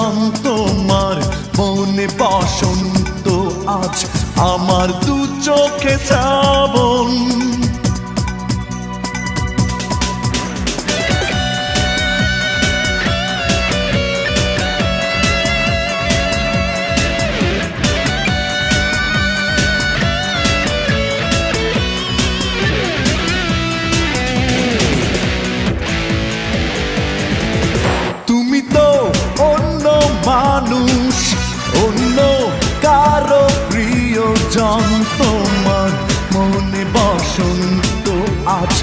জন তোমার মনে বসন্ত আজ আমার দু চোখে শ্রাবণ। তুমি তো অন্য মানুষ, অন্য কারো প্রিয়জন তোমার মনে বসন্ত আজ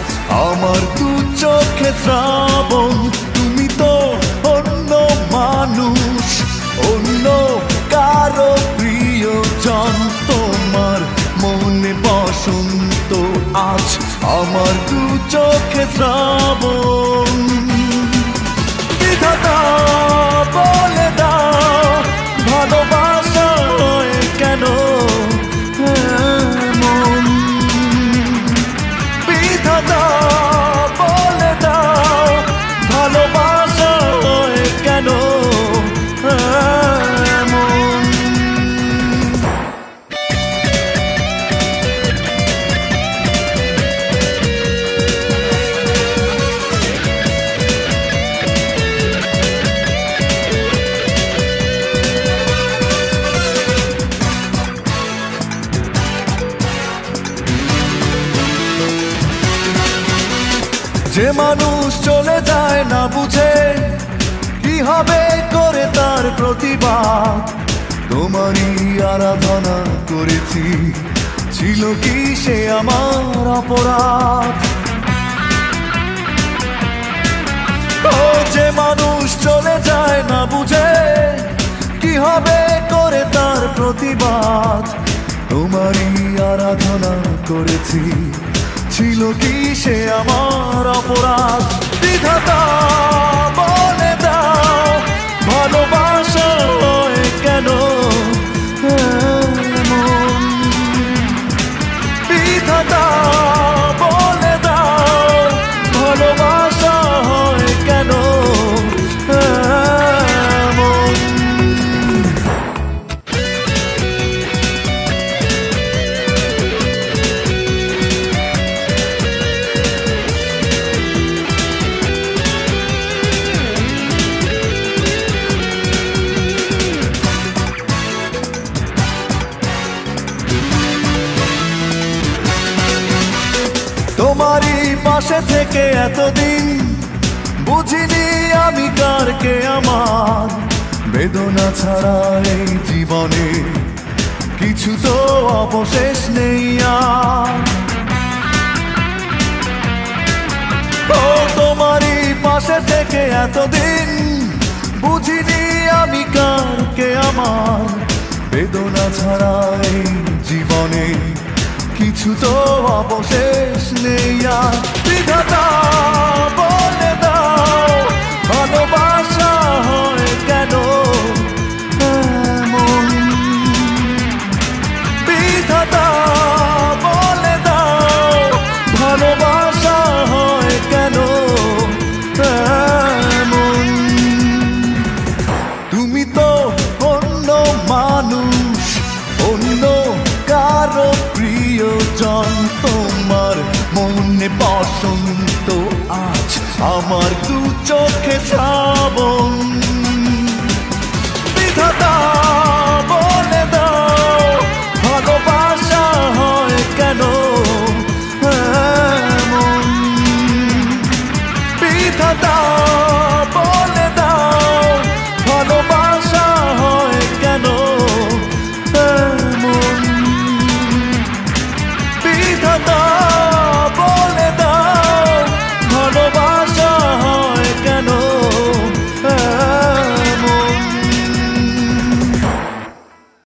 আমার দু চোখে শ্রাবণ। তুমি তো অন্য মানুষ, অন্য কারো প্রিয়জন তোমার মনে বসন্ত আজ আমার দু চোখে শ্রাবণ। বিধাতা বলে দাও ভালোবাসা হয় কেন এমন? বিধাতা বলে দাও ভালোবাসা হয় কেন এমন? যে মানুষ চলে যায় না বুঝে কি হবে করে তার প্রতিবাদ, তোমারই আরাধনা করেছি ছিল কি সে আমার অপরাধ? ও যে মানুষ চলে যায় না বুঝে কি হবে করে তার প্রতিবাদ, তোমারই আরাধনা করেছি ছিল কি সে আমার অপরাধ? বিধাতা বলে দাও ভালোবাসা হয় কেন এমন? বিধাতা বলে দাও ভালোবাসা হয় কেন এমন? তোমারই পাশে থেকে এতদিন বুঝিনি আমি কার কে আমার, বেদনা ছাড়া এই জীবনে কিছু তো অবশেষ নেই আর। ও তোমারই পাশে থেকে এতদিন বুঝিনি আমি কার কে আমার, বেদনা ছাড়া এই জীবনে কিছু তো অবশেষ নেই আর। বিধাতা বলে দাও ভালোবাসা হয় কেন এমন? বিধাতা বলে দাও ভালোবাসা হয় কেন এমন? তুমি তো অন্য মানুষ, অন্য কারো প্রিয়জন তোমার মনে বসন্ত আজ আমার দু চোখে শ্রাবণ।